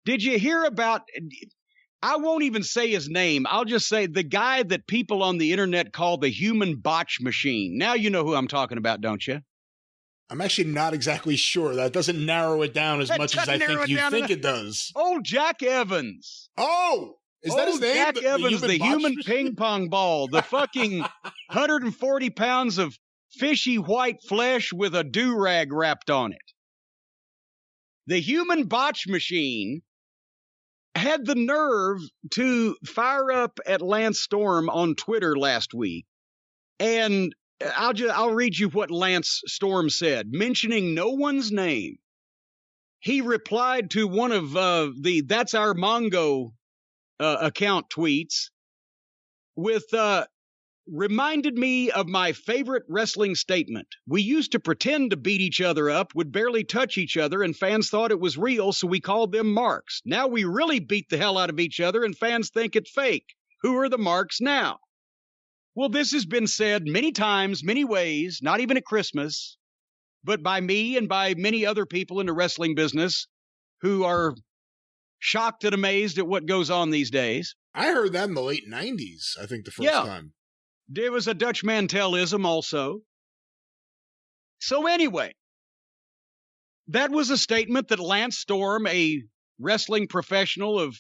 Did you hear about, I won't even say his name. I'll just say the guy that people on the internet call the human botch machine. Now you know who I'm talking about, don't you? I'm actually not exactly sure. That doesn't narrow it down as much as I think you think it does. Oh, Jack Evans. Oh, is that his name? Jack Evans, the human ping pong ball, the fucking 140 pounds of fishy white flesh with a do-rag wrapped on it. The human botch machine had the nerve to fire up at Lance Storm on Twitter last week. And I'll read you what Lance Storm said, mentioning no one's name. He replied to one of the That's Our Mongo account tweets with reminded me of my favorite wrestling statement. We used to pretend to beat each other up, would barely touch each other, and fans thought it was real, so we called them marks. Now we really beat the hell out of each other, and fans think it's fake. Who are the marks now? Well, this has been said many times, many ways, not even at Christmas, but by me and by many other people in the wrestling business who are shocked and amazed at what goes on these days. I heard that in the late 90s, I think, the first time. There was a Dutch Mantelism also. So anyway, that was a statement that Lance Storm, a wrestling professional of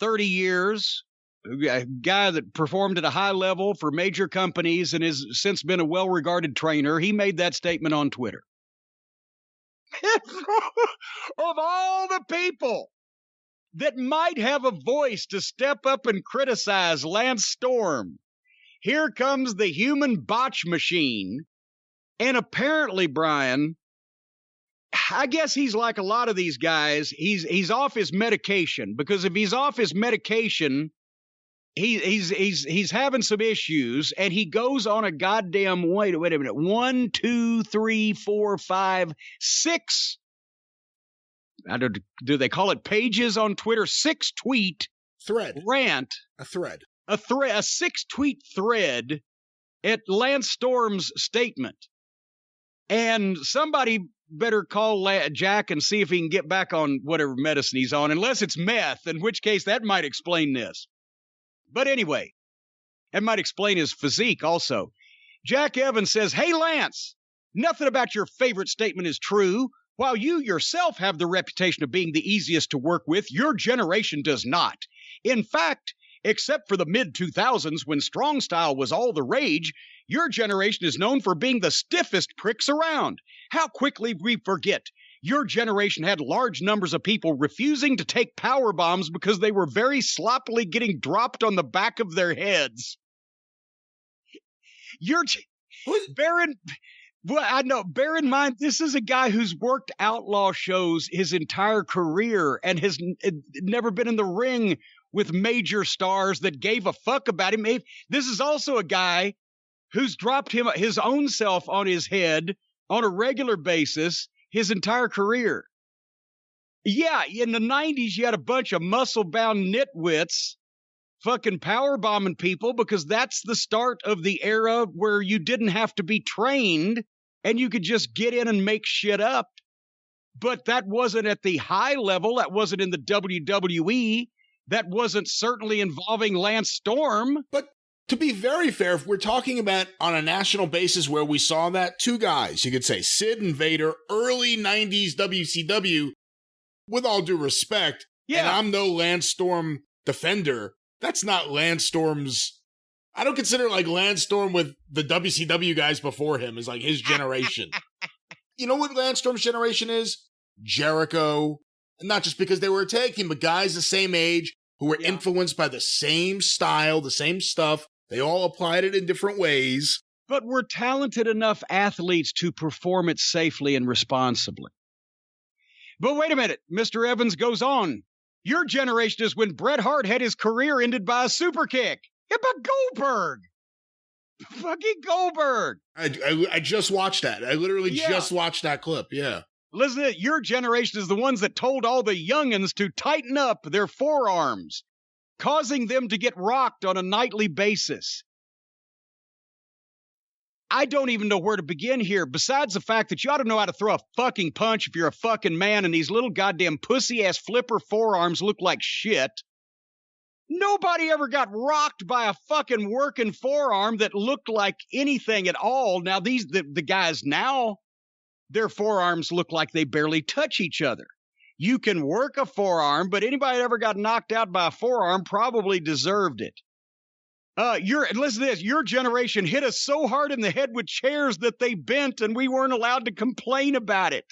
30 years, a guy that performed at a high level for major companies and has since been a well-regarded trainer, he made that statement on Twitter. Of all the people that might have a voice to step up and criticize Lance Storm, here comes the human botch machine. And apparently, Brian, I guess he's like a lot of these guys. He's off his medication, because if he's off his medication, he's having some issues, and he goes on a goddamn wait a minute, 1, 2, 3, 4, 5, 6. Do they call it pages on Twitter? 6 tweet thread rant. A thread. A 6-tweet thread at Lance Storm's statement. And somebody better call Jack and see if he can get back on whatever medicine he's on, unless it's meth, in which case that might explain this. But anyway, that might explain his physique also. Jack Evans says, "Hey, Lance, nothing about your favorite statement is true. While you yourself have the reputation of being the easiest to work with, your generation does not. In fact, except for the mid-2000s when strong style was all the rage, your generation is known for being the stiffest pricks around. How quickly we forget. Your generation had large numbers of people refusing to take power bombs because they were very sloppily getting dropped on the back of their heads." Bear in mind, this is a guy who's worked outlaw shows his entire career and has never been in the ring with major stars that gave a fuck about him. This is also a guy who's dropped his own self on his head on a regular basis his entire career. Yeah, in the 90s, you had a bunch of muscle-bound nitwits fucking powerbombing people because that's the start of the era where you didn't have to be trained and you could just get in and make shit up. But that wasn't at the high level. That wasn't in the WWE. That wasn't certainly involving Lance Storm. But to be very fair, if we're talking about on a national basis where we saw that, 2 guys, you could say Sid and Vader, early 90s WCW, with all due respect, and I'm no Lance Storm defender, that's not Lance Storm's, I don't consider like Lance Storm with the WCW guys before him is like his generation. You know what Lance Storm's generation is? Jericho. And not just because they were a tag team, but guys the same age who were influenced by the same style, the same stuff. They all applied it in different ways. But were talented enough athletes to perform it safely and responsibly. But wait a minute, Mr. Evans goes on. Your generation is when Bret Hart had his career ended by a super kick. Yeah, but Goldberg. Fucking Goldberg. I just watched that. I literally just watched that clip. Yeah. Listen, your generation is the ones that told all the youngins to tighten up their forearms, causing them to get rocked on a nightly basis. I don't even know where to begin here, besides the fact that you ought to know how to throw a fucking punch if you're a fucking man, and these little goddamn pussy-ass flipper forearms look like shit. Nobody ever got rocked by a fucking working forearm that looked like anything at all. Now, the guys now, their forearms look like they barely touch each other. You can work a forearm, but anybody that ever got knocked out by a forearm probably deserved it. Listen to this. Your generation hit us so hard in the head with chairs that they bent, and we weren't allowed to complain about it.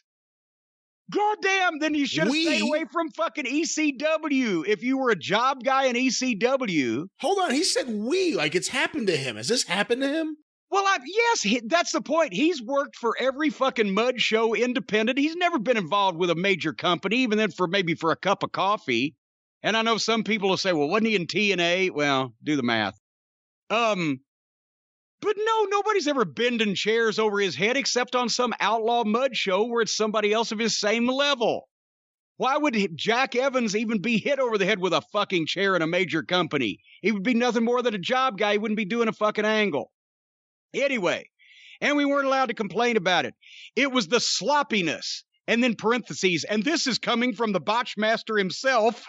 Goddamn, then you should have stayed away from fucking ECW if you were a job guy in ECW. Hold on, he said we, like it's happened to him. Has this happened to him? Well, yes, that's the point. He's worked for every fucking mud show independent. He's never been involved with a major company, even then maybe for a cup of coffee. And I know some people will say, well, wasn't he in TNA? Well, do the math. But no, nobody's ever bending chairs over his head except on some outlaw mud show where it's somebody else of his same level. Why would Jack Evans even be hit over the head with a fucking chair in a major company? He would be nothing more than a job guy. He wouldn't be doing a fucking angle. Anyway, and we weren't allowed to complain about it. It was the sloppiness, and then parentheses, and this is coming from the botch master himself,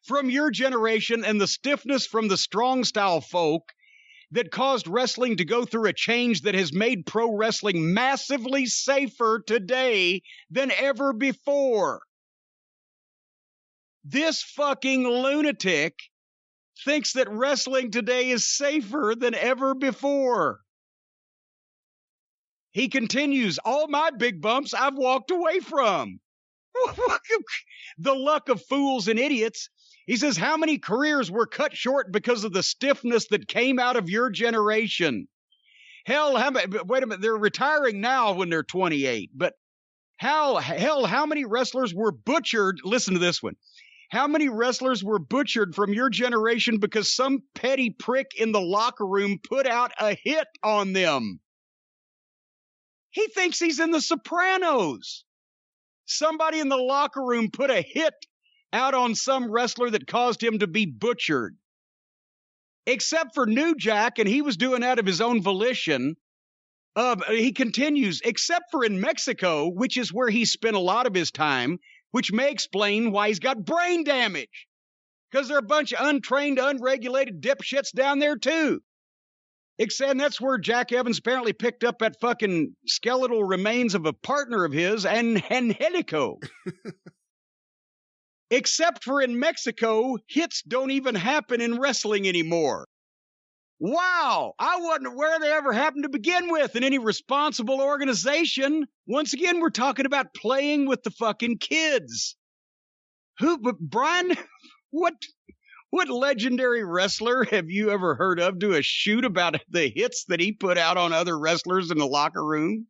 from your generation, and the stiffness from the strong style folk that caused wrestling to go through a change that has made pro wrestling massively safer today than ever before. This fucking lunatic thinks that wrestling today is safer than ever before. He continues, all my big bumps I've walked away from. The luck of fools and idiots. He says, how many careers were cut short because of the stiffness that came out of your generation? Hell, wait a minute, they're retiring now when they're 28, but how many wrestlers were butchered? Listen to this one. How many wrestlers were butchered from your generation because some petty prick in the locker room put out a hit on them? He thinks he's in The Sopranos. Somebody in the locker room put a hit out on some wrestler that caused him to be butchered. Except for New Jack, and he was doing that of his own volition. He continues, except for in Mexico, which is where he spent a lot of his time, which may explain why he's got brain damage. Because they're a bunch of untrained, unregulated dipshits down there, too. Except that's where Jack Evans apparently picked up that fucking skeletal remains of a partner of his, and Angelico. Except for in Mexico, hits don't even happen in wrestling anymore. Wow, I wasn't aware they ever happened to begin with in any responsible organization. Once again, we're talking about playing with the fucking kids. Brian, what legendary wrestler have you ever heard of do a shoot about the hits that he put out on other wrestlers in the locker room?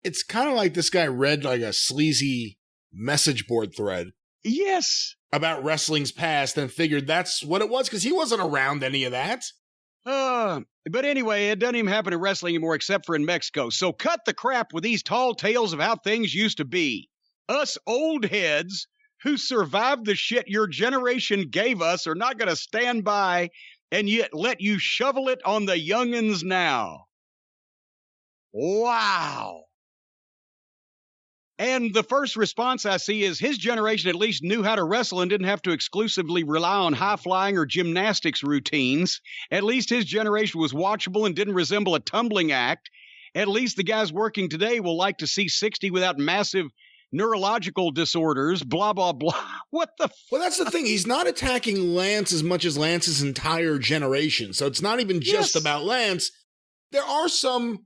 It's kind of like this guy read like a sleazy message board thread. Yes. About wrestling's past and figured that's what it was because he wasn't around any of that. But anyway, it doesn't even happen in wrestling anymore except for in Mexico. So cut the crap with these tall tales of how things used to be. Us old heads who survived the shit your generation gave us are not going to stand by and yet let you shovel it on the youngins now. Wow. And the first response I see is his generation at least knew how to wrestle and didn't have to exclusively rely on high-flying or gymnastics routines. At least his generation was watchable and didn't resemble a tumbling act. At least the guys working today will like to see 60 without massive neurological disorders, blah, blah, blah. What the Well, that's the thing. He's not attacking Lance as much as Lance's entire generation. So it's not even just about Lance. There are some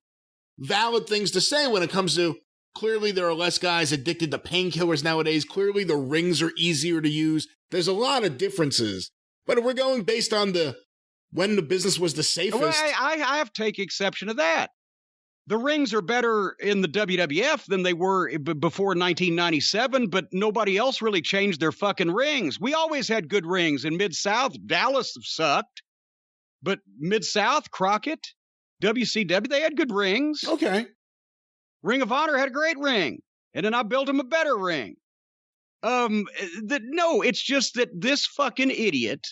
valid things to say when it comes to clearly there are less guys addicted to painkillers nowadays. Clearly the rings are easier to use. There's a lot of differences. But if we're going based on when the business was the safest. Well, I have to take exception to that. The rings are better in the WWF than they were before 1997, but nobody else really changed their fucking rings. We always had good rings. In Mid-South, Dallas sucked. But Mid-South, Crockett, WCW, they had good rings. Okay. Ring of Honor had a great ring. And then I built him a better ring. No, it's just that this fucking idiot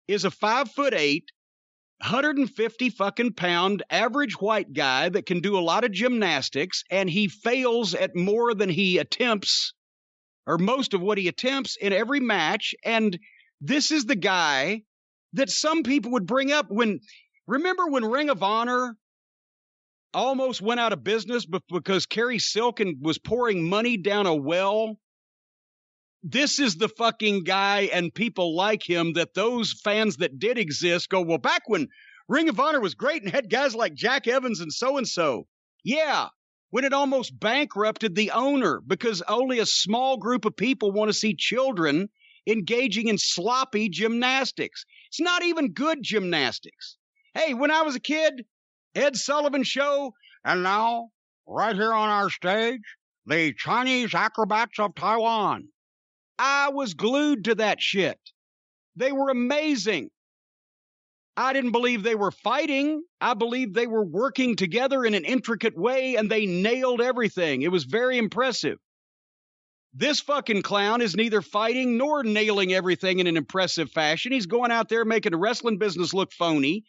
is a 5'8", 150 fucking pound average white guy that can do a lot of gymnastics, and he fails at more than he attempts, or most of what he attempts in every match. And this is the guy that some people would bring up remember when Ring of Honor almost went out of business because Kerry Silken was pouring money down a well? This is the fucking guy, and people like him, that those fans that did exist go, well, back when Ring of Honor was great and had guys like Jack Evans and so-and-so. Yeah, when it almost bankrupted the owner because only a small group of people want to see children engaging in sloppy gymnastics. It's not even good gymnastics. Hey, when I was a kid, Ed Sullivan Show, and now, right here on our stage, the Chinese acrobats of Taiwan. I was glued to that shit. They were amazing. I didn't believe they were fighting. I believed they were working together in an intricate way, and they nailed everything. It was very impressive. This fucking clown is neither fighting nor nailing everything in an impressive fashion. He's going out there making the wrestling business look phony,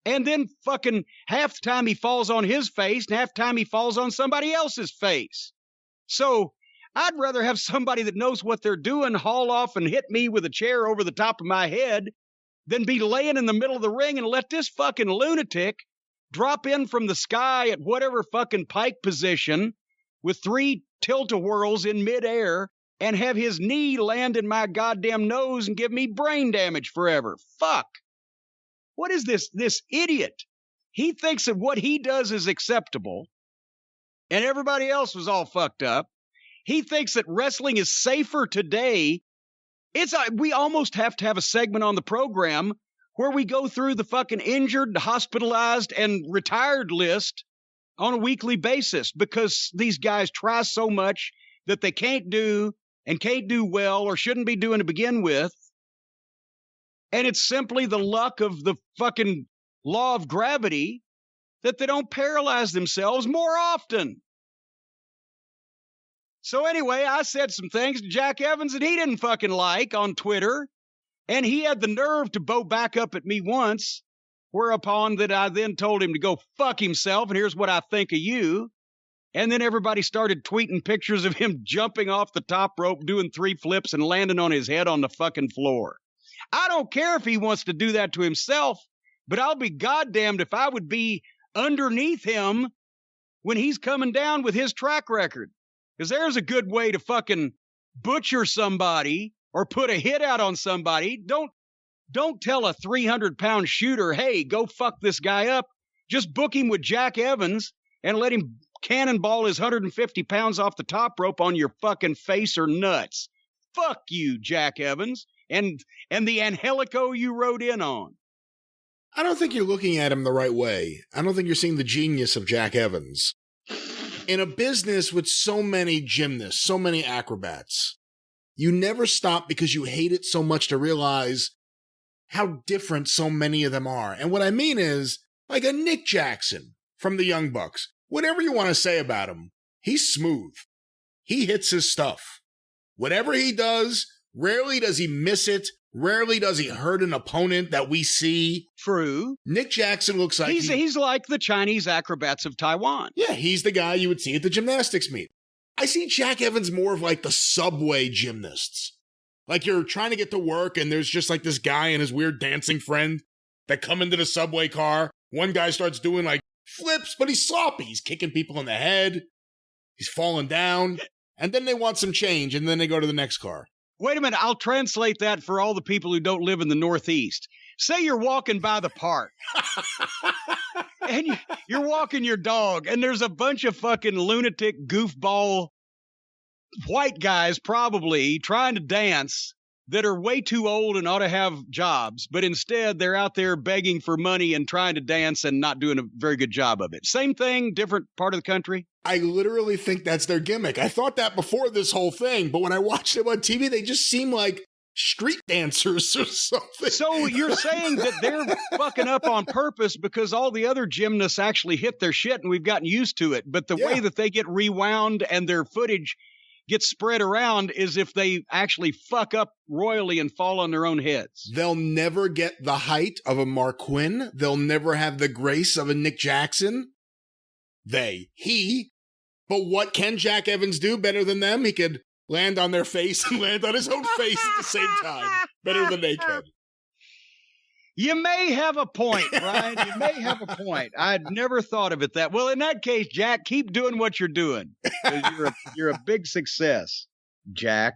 and then fucking half the time he falls on his face, and half the time he falls on somebody else's face. So I'd rather have somebody that knows what they're doing haul off and hit me with a chair over the top of my head than be laying in the middle of the ring and let this fucking lunatic drop in from the sky at whatever fucking pike position with 3 tilt-a-whirls in midair and have his knee land in my goddamn nose and give me brain damage forever. Fuck. What is this idiot? He thinks that what he does is acceptable and everybody else was all fucked up. He thinks that wrestling is safer today. We almost have to have a segment on the program where we go through the fucking injured, hospitalized, and retired list on a weekly basis because these guys try so much that they can't do and can't do well or shouldn't be doing to begin with. And it's simply the luck of the fucking law of gravity that they don't paralyze themselves more often. So anyway, I said some things to Jack Evans that he didn't fucking like on Twitter, and he had the nerve to bow back up at me once, whereupon that I then told him to go fuck himself, and here's what I think of you. And then everybody started tweeting pictures of him jumping off the top rope, doing 3 flips, and landing on his head on the fucking floor. I don't care if he wants to do that to himself, but I'll be goddamned if I would be underneath him when he's coming down with his track record. Because there's a good way to fucking butcher somebody or put a hit out on somebody. Don't tell a 300-pound shooter, hey, go fuck this guy up. Just book him with Jack Evans and let him cannonball his 150 pounds off the top rope on your fucking face or nuts. Fuck you, Jack Evans, and the Angelico you rode in on. I don't think you're looking at him the right way. I don't think you're seeing the genius of Jack Evans. In a business with so many gymnasts, so many acrobats, you never stop because you hate it so much to realize how different so many of them are. And what I mean is, like a Nick Jackson from the Young Bucks, whatever you want to say about him, he's smooth. He hits his stuff. Whatever he does, rarely does he miss it. Rarely does he hurt an opponent that we see. True. Nick Jackson looks like he's like the Chinese acrobats of Taiwan. Yeah, he's the guy you would see at the gymnastics meet. I see Jack Evans more of like the subway gymnasts. Like you're trying to get to work and there's just like this guy and his weird dancing friend that come into the subway car. One guy starts doing like flips, but he's sloppy. He's kicking people in the head. He's falling down. And then they want some change and then they go to the next car. Wait a minute, I'll translate that for all the people who don't live in the Northeast. Say you're walking by the park, and you're walking your dog, and there's a bunch of fucking lunatic, goofball, white guys probably trying to dance that are way too old and ought to have jobs, but instead they're out there begging for money and trying to dance and not doing a very good job of it. Same thing, different part of the country. I literally think that's their gimmick. I thought that before this whole thing, but when I watched them on TV, they just seem like street dancers or something. So you're saying that they're fucking up on purpose because all the other gymnasts actually hit their shit and we've gotten used to it, but the way that they get rewound and their footage get spread around is if they actually fuck up royally and fall on their own heads. They'll never get the height of a Mark Quinn. They'll never have the grace of a Nick Jackson. But what can Jack Evans do better than them? He could land on their face and land on his own face at the same time. Better than they can. You may have a point, Brian. You may have a point. I'd never thought of it that. Well, in that case, Jack, keep doing what you're doing. You're a big success, Jack.